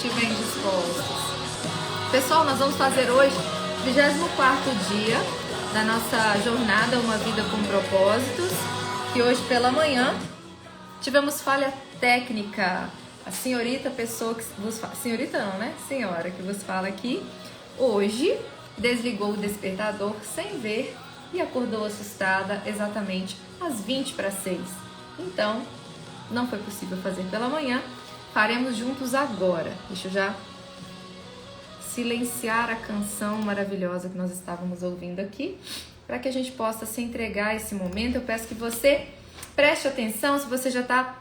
noite, bem dispostos. Pessoal, nós vamos fazer hoje o 24º dia da nossa jornada Uma Vida com Propósitos, que hoje pela manhã tivemos falha técnica. A senhorita pessoa que vos fala, senhorita não, né? Senhora que vos fala aqui, hoje desligou o despertador sem ver e acordou assustada exatamente às 5:20. Então, não foi possível fazer pela manhã. Faremos juntos agora. Deixa eu já silenciar a canção maravilhosa que nós estávamos ouvindo aqui, para que a gente possa se entregar a esse momento. Eu peço que você preste atenção, se você já está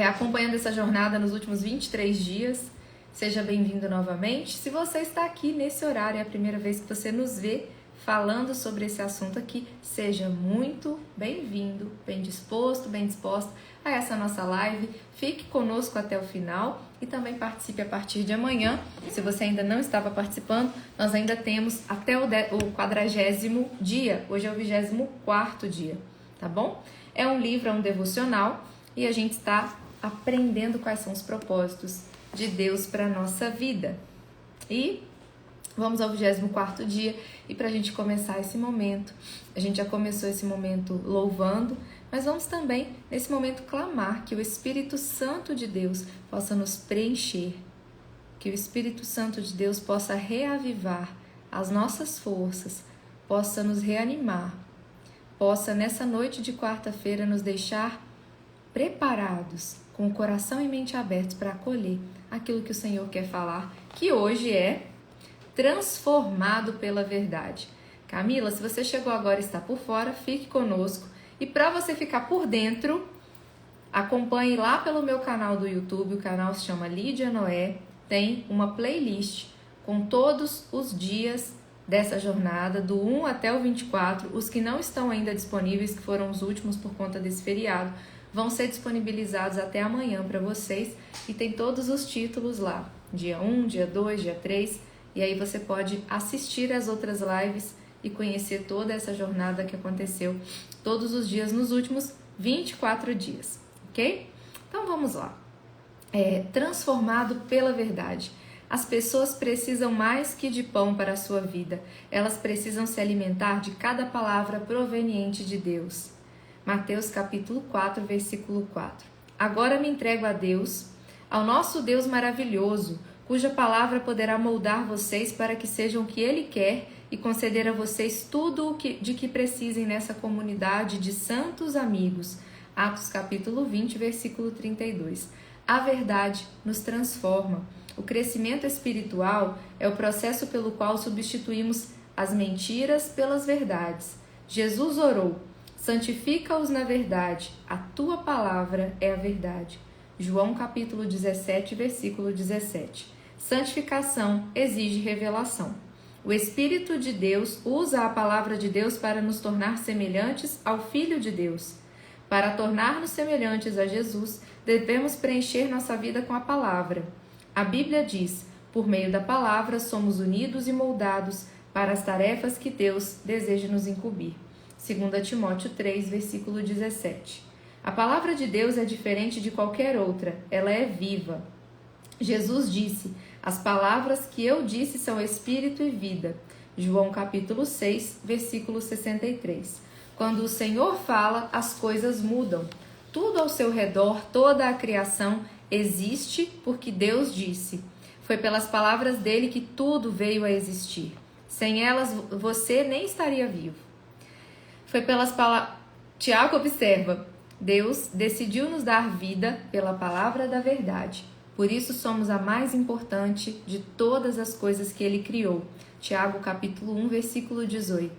acompanhando essa jornada nos últimos 23 dias, seja bem-vindo novamente. Se você está aqui nesse horário, é a primeira vez que você nos vê falando sobre esse assunto aqui, seja muito bem-vindo, bem disposto, bem disposta a essa nossa live. Fique conosco até o final e também participe a partir de amanhã. Se você ainda não estava participando, nós ainda temos até o 40º dia. Hoje é o 24º dia, tá bom? É um livro, é um devocional e a gente está aprendendo quais são os propósitos de Deus para a nossa vida. E vamos ao 24º dia, e para a gente começar esse momento, a gente já começou esse momento louvando, mas vamos também, nesse momento, clamar que o Espírito Santo de Deus possa nos preencher, que o Espírito Santo de Deus possa reavivar as nossas forças, possa nos reanimar, possa nessa noite de quarta-feira nos deixar preparados, com o coração e mente abertos para acolher aquilo que o Senhor quer falar, que hoje é transformado pela verdade. Camila, se você chegou agora e está por fora, fique conosco. E para você ficar por dentro, acompanhe lá pelo meu canal do YouTube. O canal se chama Lídia Noé. Tem uma playlist com todos os dias dessa jornada, do 1 até o 24. Os que não estão ainda disponíveis, que foram os últimos por conta desse feriado, vão ser disponibilizados até amanhã para vocês. E tem todos os títulos lá. Dia 1, dia 2, dia 3. E aí você pode assistir as outras lives e conhecer toda essa jornada que aconteceu todos os dias nos últimos 24 dias, ok? Então vamos lá. Transformado pela verdade. As pessoas precisam mais que de pão para a sua vida. Elas precisam se alimentar de cada palavra proveniente de Deus. Mateus capítulo 4, versículo 4. Agora me entrego a Deus, ao nosso Deus maravilhoso, cuja palavra poderá moldar vocês para que sejam o que Ele quer e conceder a vocês tudo o de que precisem nessa comunidade de santos amigos. Atos capítulo 20, versículo 32. A verdade nos transforma. O crescimento espiritual é o processo pelo qual substituímos as mentiras pelas verdades. Jesus orou: santifica-os na verdade, a tua palavra é a verdade. João capítulo 17, versículo 17. Santificação exige revelação. O Espírito de Deus usa a palavra de Deus para nos tornar semelhantes ao Filho de Deus. Para tornar-nos semelhantes a Jesus, devemos preencher nossa vida com a palavra. A Bíblia diz: por meio da palavra somos unidos e moldados para as tarefas que Deus deseja nos incumbir. 2 Timóteo 3, versículo 17. A palavra de Deus é diferente de qualquer outra, ela é viva. Jesus disse: as palavras que eu disse são espírito e vida. João capítulo 6, versículo 63. Quando o Senhor fala, as coisas mudam. Tudo ao seu redor, toda a criação existe porque Deus disse. Foi pelas palavras dele que tudo veio a existir. Sem elas, você nem estaria vivo. Foi pelas palavras... Tiago observa: Deus decidiu nos dar vida pela palavra da verdade. Por isso somos a mais importante de todas as coisas que Ele criou. Tiago capítulo 1, versículo 18.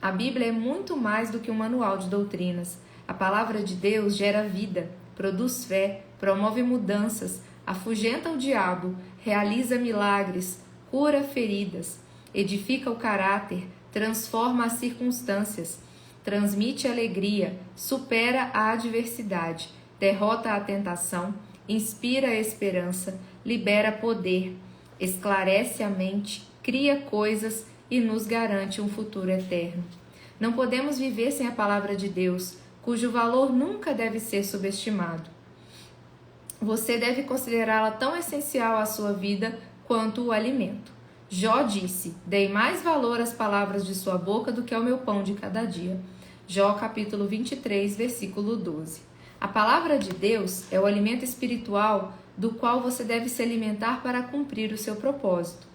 A Bíblia é muito mais do que um manual de doutrinas. A palavra de Deus gera vida, produz fé, promove mudanças, afugenta o diabo, realiza milagres, cura feridas, edifica o caráter, transforma as circunstâncias, transmite alegria, supera a adversidade, derrota a tentação, inspira a esperança, libera poder, esclarece a mente, cria coisas e nos garante um futuro eterno. Não podemos viver sem a palavra de Deus, cujo valor nunca deve ser subestimado. você deve considerá-la tão essencial à sua vida quanto o alimento. Jó disse: dei mais valor às palavras de sua boca do que ao meu pão de cada dia. Jó capítulo 23, versículo 12. A palavra de Deus é o alimento espiritual do qual você deve se alimentar para cumprir o seu propósito.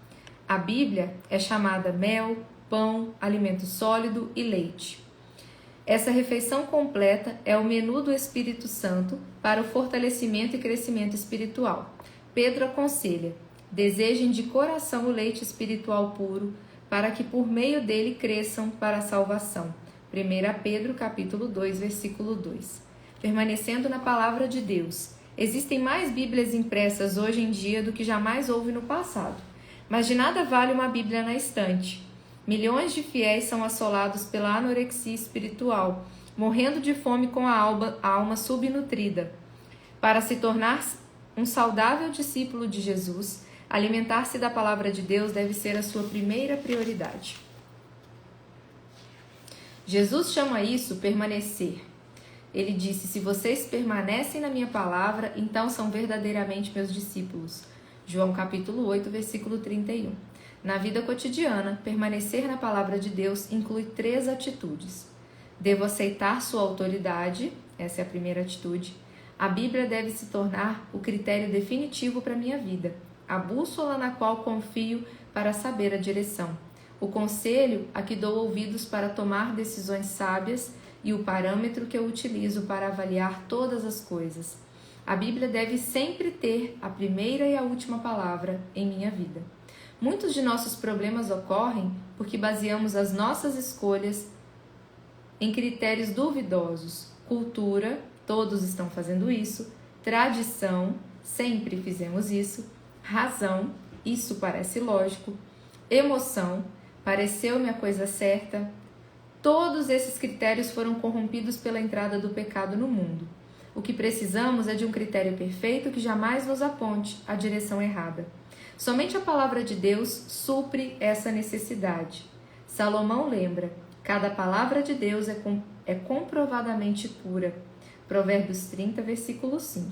A Bíblia é chamada mel, pão, alimento sólido e leite. Essa refeição completa é o menu do Espírito Santo para o fortalecimento e crescimento espiritual. Pedro aconselha: desejem de coração o leite espiritual puro, para que por meio dele cresçam para a salvação. 1 Pedro capítulo 2, versículo 2. Permanecendo na palavra de Deus. Existem mais Bíblias impressas hoje em dia do que jamais houve no passado. Mas de nada vale uma Bíblia na estante. Milhões de fiéis são assolados pela anorexia espiritual, morrendo de fome com a alma subnutrida. Para se tornar um saudável discípulo de Jesus, alimentar-se da palavra de Deus deve ser a sua primeira prioridade. Jesus chama isso permanecer. Ele disse: se vocês permanecem na minha palavra, então são verdadeiramente meus discípulos. João capítulo 8, versículo 31. Na vida cotidiana, permanecer na palavra de Deus inclui 3 atitudes. Devo aceitar sua autoridade, essa é a primeira atitude. A Bíblia deve se tornar o critério definitivo para a minha vida, a bússola na qual confio para saber a direção, o conselho a que dou ouvidos para tomar decisões sábias e o parâmetro que eu utilizo para avaliar todas as coisas. A Bíblia deve sempre ter a primeira e a última palavra em minha vida. Muitos de nossos problemas ocorrem porque baseamos as nossas escolhas em critérios duvidosos. Cultura, todos estão fazendo isso. Tradição, sempre fizemos isso. Razão, isso parece lógico. Emoção, pareceu-me a coisa certa. Todos esses critérios foram corrompidos pela entrada do pecado no mundo. O que precisamos é de um critério perfeito que jamais nos aponte a direção errada. Somente a palavra de Deus supre essa necessidade. Salomão lembra: cada palavra de Deus é comprovadamente pura. Provérbios 30, versículo 5.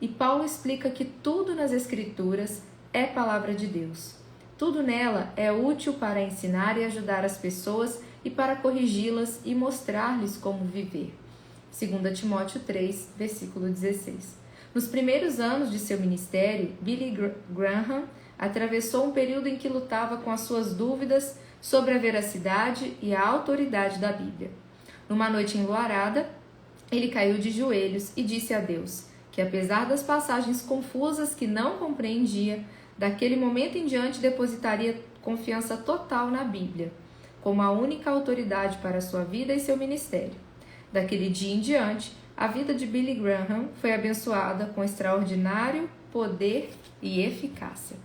E Paulo explica que tudo nas Escrituras é palavra de Deus. Tudo nela é útil para ensinar e ajudar as pessoas e para corrigi-las e mostrar-lhes como viver. 2 Timóteo 3, versículo 16. Nos primeiros anos de seu ministério, Billy Graham atravessou um período em que lutava com as suas dúvidas sobre a veracidade e a autoridade da Bíblia. Numa noite enluarada, ele caiu de joelhos e disse a Deus que, apesar das passagens confusas que não compreendia, daquele momento em diante depositaria confiança total na Bíblia, como a única autoridade para a sua vida e seu ministério. Daquele dia em diante, a vida de Billy Graham foi abençoada com extraordinário poder e eficácia.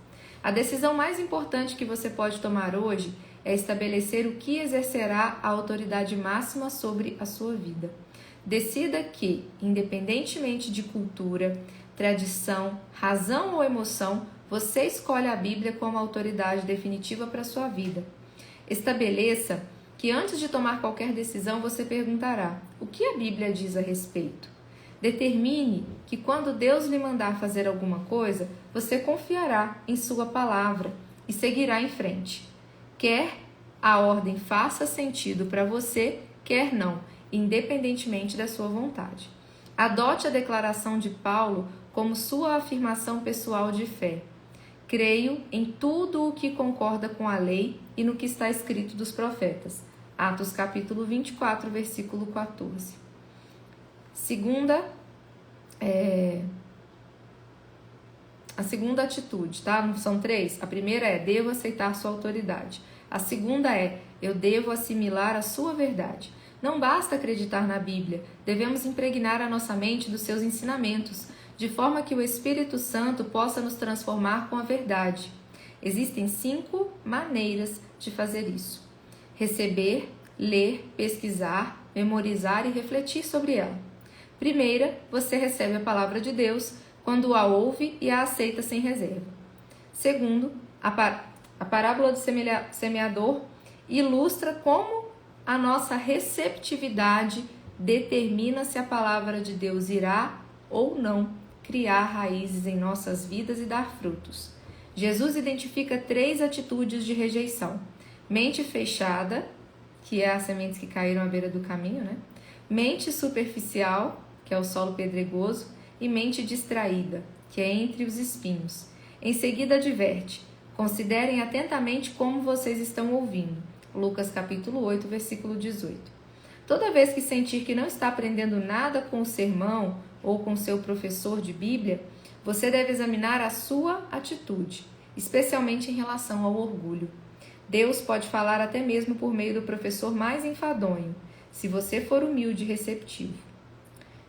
A decisão mais importante que você pode tomar hoje é estabelecer o que exercerá a autoridade máxima sobre a sua vida. Decida que, independentemente de cultura, tradição, razão ou emoção, você escolhe a Bíblia como autoridade definitiva para a sua vida. Estabeleça que antes de tomar qualquer decisão você perguntará: o que a Bíblia diz a respeito? Determine que quando Deus lhe mandar fazer alguma coisa, você confiará em sua palavra e seguirá em frente. Quer a ordem faça sentido para você, quer não, independentemente da sua vontade. Adote a declaração de Paulo como sua afirmação pessoal de fé. Creio em tudo o que concorda com a lei e no que está escrito dos profetas. Atos capítulo 24, versículo 14. A segunda atitude, tá? São 3. A primeira é: devo aceitar sua autoridade. A segunda é: eu devo assimilar a sua verdade. Não basta acreditar na Bíblia, devemos impregnar a nossa mente dos seus ensinamentos, de forma que o Espírito Santo possa nos transformar com a verdade. Existem 5 maneiras de fazer isso: receber, ler, pesquisar, memorizar e refletir sobre ela. Primeira, você recebe a palavra de Deus quando a ouve e a aceita sem reserva. Segundo, a parábola do semeador ilustra como a nossa receptividade determina se a palavra de Deus irá ou não criar raízes em nossas vidas e dar frutos. Jesus identifica 3 atitudes de rejeição: mente fechada, que é as sementes que caíram à beira do caminho, né? Mente superficial, que é o solo pedregoso, e mente distraída, que é entre os espinhos. Em seguida adverte: considerem atentamente como vocês estão ouvindo. Lucas capítulo 8, versículo 18. Toda vez que sentir que não está aprendendo nada com o sermão ou com seu professor de Bíblia, você deve examinar a sua atitude, especialmente em relação ao orgulho. Deus pode falar até mesmo por meio do professor mais enfadonho, se você for humilde e receptivo.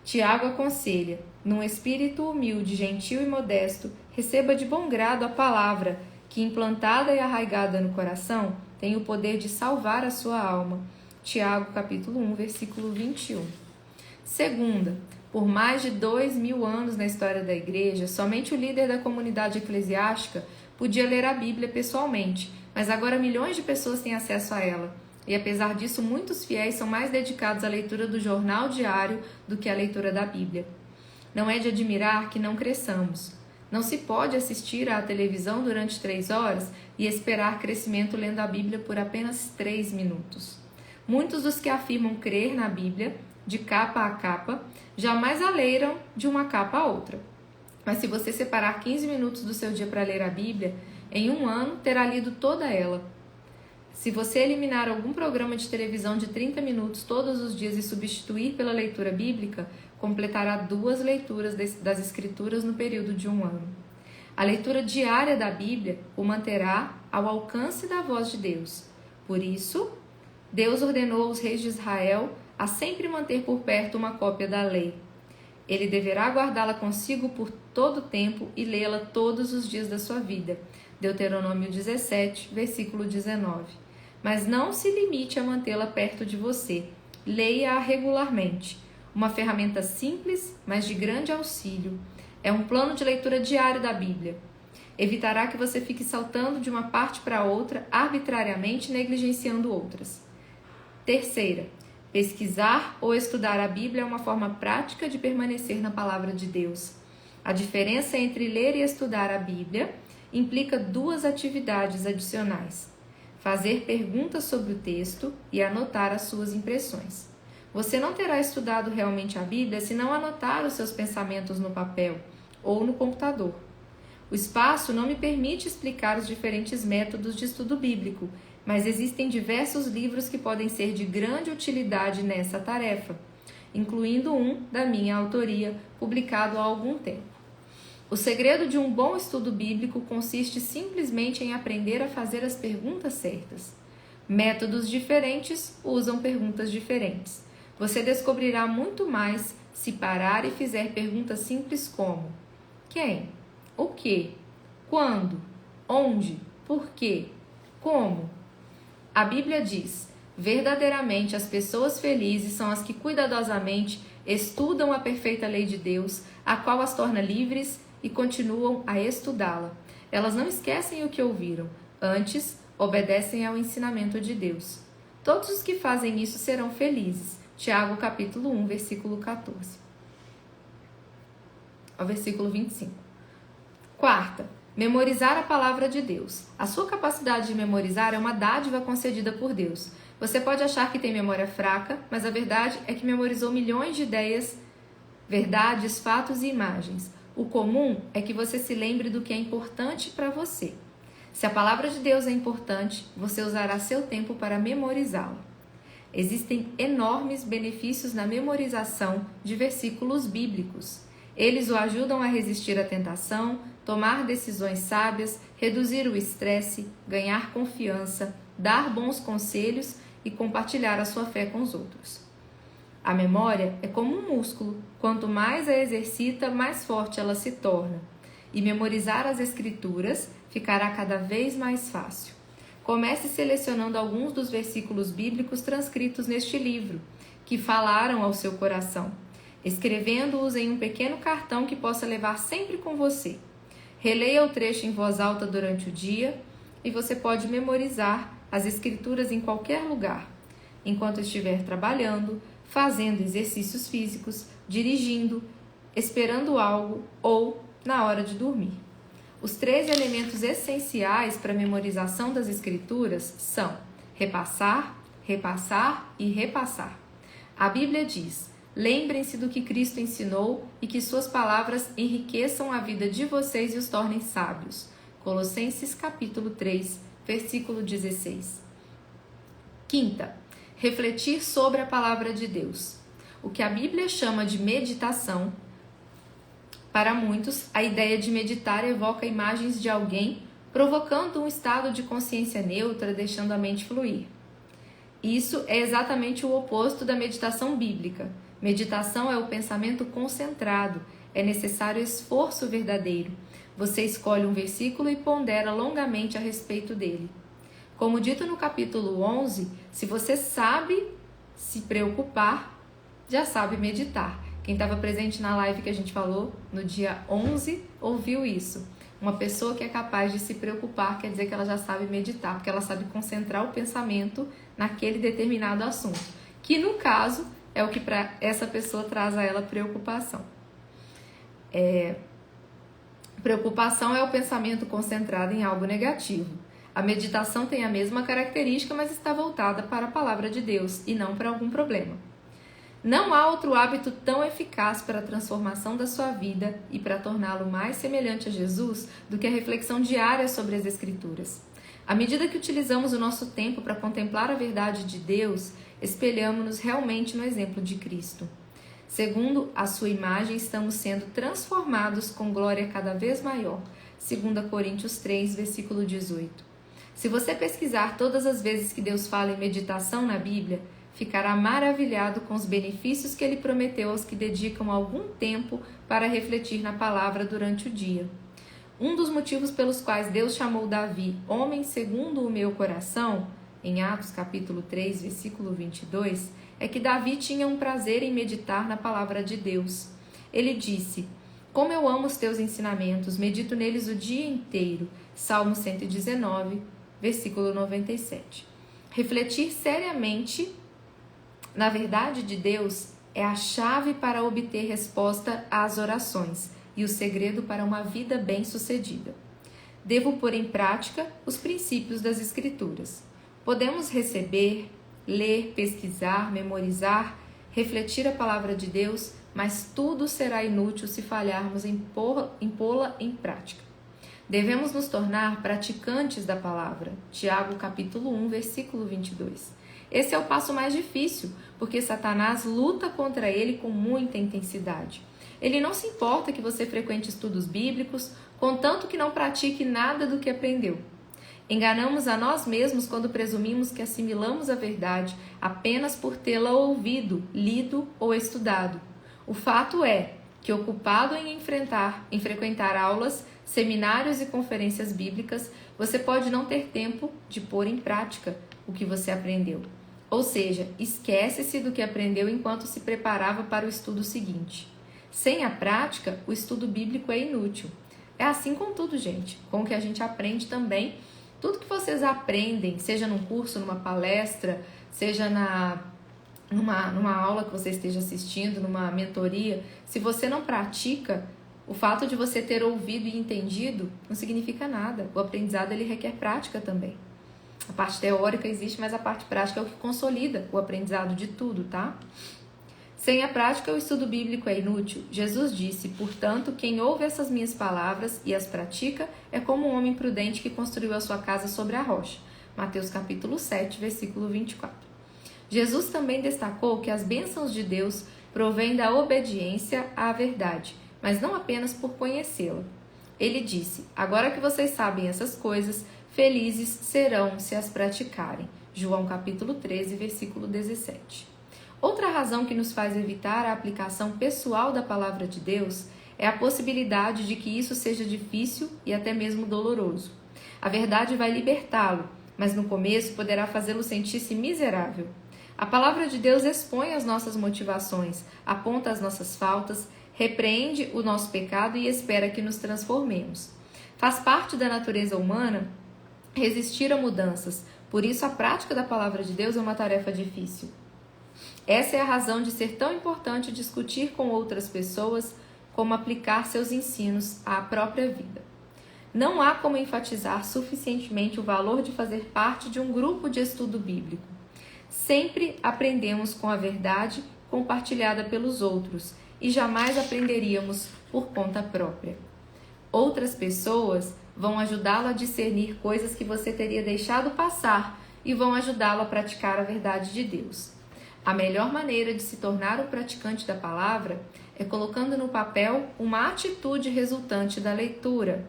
Tiago aconselha: num espírito humilde, gentil e modesto, receba de bom grado a palavra, que implantada e arraigada no coração, tem o poder de salvar a sua alma. Tiago capítulo 1, versículo 21. Segunda, por mais de 2000 anos na história da igreja, somente o líder da comunidade eclesiástica podia ler a Bíblia pessoalmente, mas agora milhões de pessoas têm acesso a ela. E apesar disso, muitos fiéis são mais dedicados à leitura do jornal diário do que à leitura da Bíblia. Não é de admirar que não cresçamos. Não se pode assistir à televisão durante 3 horas e esperar crescimento lendo a Bíblia por apenas 3 minutos. Muitos dos que afirmam crer na Bíblia, de capa a capa, jamais a leram de uma capa a outra. Mas se você separar 15 minutos do seu dia para ler a Bíblia, em 1 ano terá lido toda ela. Se você eliminar algum programa de televisão de 30 minutos todos os dias e substituir pela leitura bíblica, completará 2 leituras das Escrituras no período de 1 ano. A leitura diária da Bíblia o manterá ao alcance da voz de Deus. Por isso, Deus ordenou aos reis de Israel a sempre manter por perto uma cópia da lei. Ele deverá guardá-la consigo por todo o tempo e lê-la todos os dias da sua vida. Deuteronômio 17, versículo 19. Mas não se limite a mantê-la perto de você. Leia-a regularmente. Uma ferramenta simples, mas de grande auxílio. É um plano de leitura diário da Bíblia. Evitará que você fique saltando de uma parte para outra, arbitrariamente negligenciando outras. Terceira, pesquisar ou estudar a Bíblia é uma forma prática de permanecer na palavra de Deus. A diferença entre ler e estudar a Bíblia implica 2 atividades adicionais: fazer perguntas sobre o texto e anotar as suas impressões. Você não terá estudado realmente a Bíblia se não anotar os seus pensamentos no papel ou no computador. O espaço não me permite explicar os diferentes métodos de estudo bíblico, mas existem diversos livros que podem ser de grande utilidade nessa tarefa, incluindo um da minha autoria, publicado há algum tempo. O segredo de um bom estudo bíblico consiste simplesmente em aprender a fazer as perguntas certas. Métodos diferentes usam perguntas diferentes. Você descobrirá muito mais se parar e fizer perguntas simples como: quem? O que? Quando? Onde? Por quê? Como? A Bíblia diz: verdadeiramente as pessoas felizes são as que cuidadosamente estudam a perfeita lei de Deus, a qual as torna livres e continuam a estudá-la. Elas não esquecem o que ouviram, antes obedecem ao ensinamento de Deus. Todos os que fazem isso serão felizes. Tiago capítulo 1, versículo 14. Ao versículo 25. Quarta, memorizar a palavra de Deus. A sua capacidade de memorizar é uma dádiva concedida por Deus. Você pode achar que tem memória fraca, mas a verdade é que memorizou milhões de ideias, verdades, fatos e imagens. O comum é que você se lembre do que é importante para você. Se a palavra de Deus é importante, você usará seu tempo para memorizá-la. Existem enormes benefícios na memorização de versículos bíblicos. Eles o ajudam a resistir à tentação, tomar decisões sábias, reduzir o estresse, ganhar confiança, dar bons conselhos e compartilhar a sua fé com os outros. A memória é como um músculo. Quanto mais a exercita, mais forte ela se torna. E memorizar as Escrituras ficará cada vez mais fácil. Comece selecionando alguns dos versículos bíblicos transcritos neste livro, que falaram ao seu coração, escrevendo-os em um pequeno cartão que possa levar sempre com você. Releia o trecho em voz alta durante o dia e você pode memorizar as Escrituras em qualquer lugar, enquanto estiver trabalhando, fazendo exercícios físicos, dirigindo, esperando algo ou na hora de dormir. Os 3 elementos essenciais para a memorização das Escrituras são repassar, repassar e repassar. A Bíblia diz: lembrem-se do que Cristo ensinou e que suas palavras enriqueçam a vida de vocês e os tornem sábios. Colossenses capítulo 3, versículo 16. Quinta, refletir sobre a palavra de Deus. O que a Bíblia chama de meditação, para muitos, a ideia de meditar evoca imagens de alguém provocando um estado de consciência neutra, deixando a mente fluir. Isso é exatamente o oposto da meditação bíblica. Meditação é o pensamento concentrado, é necessário esforço verdadeiro. Você escolhe um versículo e pondera longamente a respeito dele. Como dito no capítulo 11, se você sabe se preocupar, já sabe meditar. Quem estava presente na live que a gente falou no dia 11 ouviu isso. Uma pessoa que é capaz de se preocupar quer dizer que ela já sabe meditar, porque ela sabe concentrar o pensamento naquele determinado assunto, que no caso é o que para essa pessoa traz a ela preocupação. Preocupação é o pensamento concentrado em algo negativo. A meditação tem a mesma característica, mas está voltada para a palavra de Deus e não para algum problema. Não há outro hábito tão eficaz para a transformação da sua vida e para torná-lo mais semelhante a Jesus do que a reflexão diária sobre as Escrituras. À medida que utilizamos o nosso tempo para contemplar a verdade de Deus, espelhamos-nos realmente no exemplo de Cristo. Segundo a sua imagem, estamos sendo transformados com glória cada vez maior. 2 Coríntios 3, versículo 18. Se você pesquisar todas as vezes que Deus fala em meditação na Bíblia, ficará maravilhado com os benefícios que ele prometeu aos que dedicam algum tempo para refletir na palavra durante o dia. Um dos motivos pelos quais Deus chamou Davi homem segundo o meu coração, em Atos capítulo 3, versículo 22, é que Davi tinha um prazer em meditar na palavra de Deus. Ele disse: como eu amo os teus ensinamentos, medito neles o dia inteiro. Salmo 119, versículo 97. Refletir seriamente na verdade de Deus é a chave para obter resposta às orações e o segredo para uma vida bem-sucedida. Devo pôr em prática os princípios das Escrituras. Podemos receber, ler, pesquisar, memorizar, refletir a palavra de Deus, mas tudo será inútil se falharmos em pô-la em prática. Devemos nos tornar praticantes da palavra. Tiago capítulo 1, versículo 22. Esse é o passo mais difícil, porque Satanás luta contra ele com muita intensidade. Ele não se importa que você frequente estudos bíblicos, contanto que não pratique nada do que aprendeu. Enganamos a nós mesmos quando presumimos que assimilamos a verdade apenas por tê-la ouvido, lido ou estudado. O fato é que, ocupado em frequentar aulas, seminários e conferências bíblicas, você pode não ter tempo de pôr em prática o que você aprendeu. Ou seja, esquece-se do que aprendeu enquanto se preparava para o estudo seguinte. Sem a prática, o estudo bíblico é inútil. É assim com tudo, gente. Com o que a gente aprende também. Tudo que vocês aprendem, seja num curso, numa palestra, seja numa aula que você esteja assistindo, numa mentoria, se você não pratica, o fato de você ter ouvido e entendido não significa nada. O aprendizado ele requer prática também. A parte teórica existe, mas a parte prática é o que consolida o aprendizado de tudo, tá? Sem a prática, o estudo bíblico é inútil. Jesus disse: portanto, quem ouve essas minhas palavras e as pratica é como um homem prudente que construiu a sua casa sobre a rocha. Mateus capítulo 7, versículo 24. Jesus também destacou que as bênçãos de Deus provêm da obediência à verdade, mas não apenas por conhecê-la. Ele disse: agora que vocês sabem essas coisas, felizes serão se as praticarem. João capítulo 13, versículo 17. Outra razão que nos faz evitar a aplicação pessoal da palavra de Deus é a possibilidade de que isso seja difícil e até mesmo doloroso. A verdade vai libertá-lo, mas no começo poderá fazê-lo sentir-se miserável. A palavra de Deus expõe as nossas motivações, aponta as nossas faltas, repreende o nosso pecado e espera que nos transformemos. Faz parte da natureza humana resistir a mudanças, por isso a prática da palavra de Deus é uma tarefa difícil. Essa é a razão de ser tão importante discutir com outras pessoas como aplicar seus ensinos à própria vida. Não há como enfatizar suficientemente o valor de fazer parte de um grupo de estudo bíblico. Sempre aprendemos com a verdade compartilhada pelos outros e jamais aprenderíamos por conta própria. Outras pessoas vão ajudá-lo a discernir coisas que você teria deixado passar e vão ajudá-lo a praticar a verdade de Deus. A melhor maneira de se tornar um praticante da palavra é colocando no papel uma atitude resultante da leitura,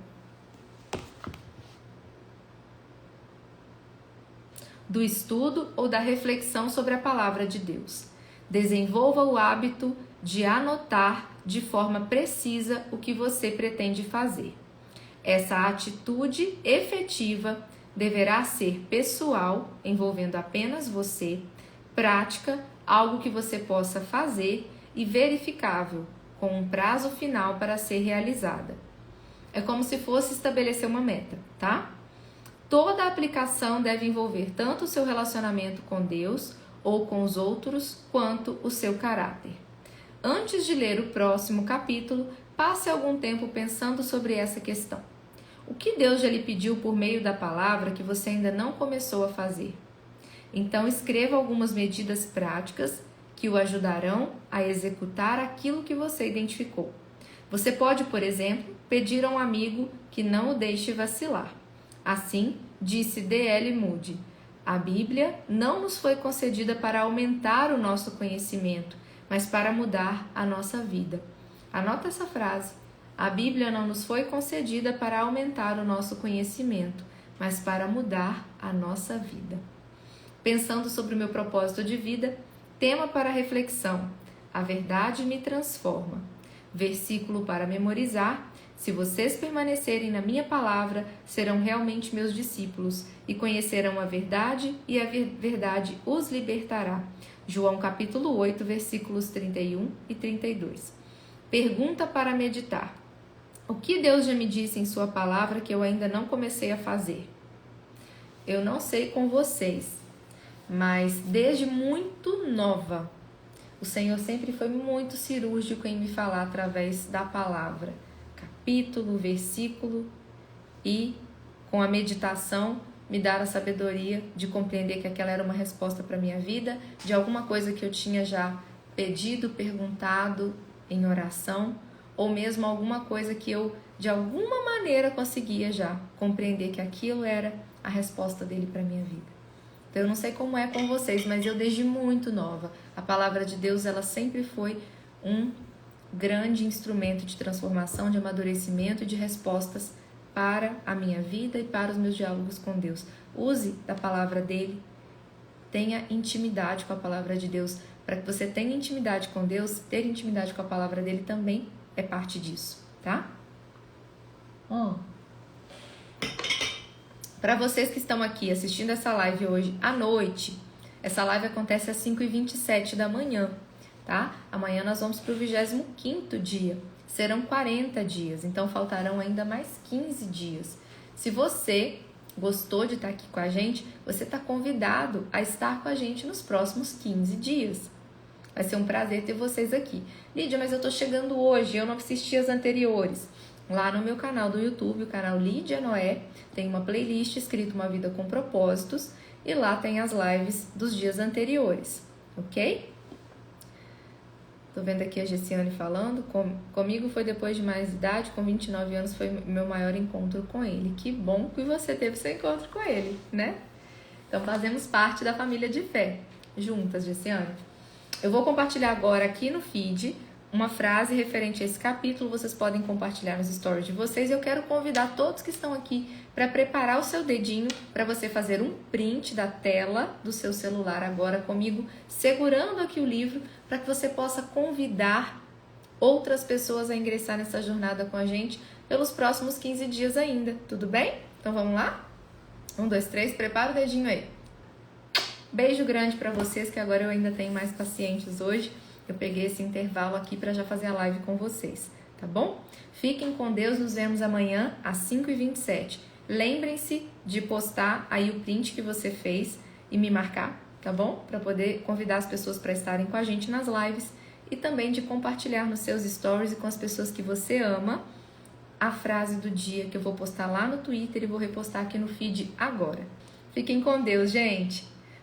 do estudo ou da reflexão sobre a palavra de Deus. Desenvolva o hábito de anotar de forma precisa o que você pretende fazer. Essa atitude efetiva deverá ser pessoal, envolvendo apenas você, prática, algo que você possa fazer e verificável, com um prazo final para ser realizada. É como se fosse estabelecer uma meta, tá? Toda aplicação deve envolver tanto o seu relacionamento com Deus ou com os outros, quanto o seu caráter. Antes de ler o próximo capítulo, passe algum tempo pensando sobre essa questão. O que Deus já lhe pediu por meio da palavra que você ainda não começou a fazer? Então, escreva algumas medidas práticas que o ajudarão a executar aquilo que você identificou. Você pode, por exemplo, pedir a um amigo que não o deixe vacilar. Assim, disse D.L. Moody, a Bíblia não nos foi concedida para aumentar o nosso conhecimento, mas para mudar a nossa vida. Anota essa frase. A Bíblia não nos foi concedida para aumentar o nosso conhecimento, mas para mudar a nossa vida. Pensando sobre o meu propósito de vida, tema para reflexão: a verdade me transforma. Versículo para memorizar: se vocês permanecerem na minha palavra, serão realmente meus discípulos e conhecerão a verdade, e a verdade os libertará. João capítulo 8, versículos 31 e 32. Pergunta para meditar: o que Deus já me disse em sua palavra que eu ainda não comecei a fazer? Eu não sei com vocês, mas desde muito nova, o Senhor sempre foi muito cirúrgico em me falar através da palavra. Capítulo, versículo, e com a meditação me dar a sabedoria de compreender que aquela era uma resposta para a minha vida, de alguma coisa que eu tinha já pedido, perguntado em oração, ou mesmo alguma coisa que eu de alguma maneira conseguia já compreender que aquilo era a resposta dele para a minha vida. Então eu não sei como é com vocês, mas eu desde muito nova, a palavra de Deus ela sempre foi um grande instrumento de transformação, de amadurecimento e de respostas para a minha vida e para os meus diálogos com Deus. Use da palavra dele, tenha intimidade com a palavra de Deus. Para que você tenha intimidade com Deus, ter intimidade com a palavra dele também é parte disso, tá? Para vocês que estão aqui assistindo essa live hoje à noite, essa live acontece às 5h27 da manhã. Tá? Amanhã nós vamos para o 25º dia. Serão 40 dias, então faltarão ainda mais 15 dias. Se você gostou de estar aqui com a gente, você está convidado a estar com a gente nos próximos 15 dias. Vai ser um prazer ter vocês aqui. Lídia, mas eu estou chegando hoje, eu não assisti as anteriores. Lá no meu canal do YouTube, o canal Lídia Noé, tem uma playlist escrito Uma Vida com Propósitos e lá tem as lives dos dias anteriores, ok? Tô vendo aqui a Gessiane falando, comigo foi depois de mais idade, com 29 anos foi meu maior encontro com ele. Que bom que você teve seu encontro com ele, né? Então fazemos parte da família de fé, juntas, Gessiane. Eu vou compartilhar agora aqui no feed uma frase referente a esse capítulo, vocês podem compartilhar nos stories de vocês. Eu quero convidar todos que estão aqui para preparar o seu dedinho para você fazer um print da tela do seu celular agora comigo, segurando aqui o livro, para que você possa convidar outras pessoas a ingressar nessa jornada com a gente pelos próximos 15 dias ainda, tudo bem? Então vamos lá? 1, 2, 3, prepara o dedinho aí. Beijo grande para vocês, que agora eu ainda tenho mais pacientes hoje. Eu peguei esse intervalo aqui para já fazer a live com vocês, tá bom? Fiquem com Deus, nos vemos amanhã às 5h27. Lembrem-se de postar aí o print que você fez e me marcar, tá bom? Para poder convidar as pessoas para estarem com a gente nas lives e também de compartilhar nos seus stories e com as pessoas que você ama a frase do dia que eu vou postar lá no Twitter e vou repostar aqui no feed agora. Fiquem com Deus, gente!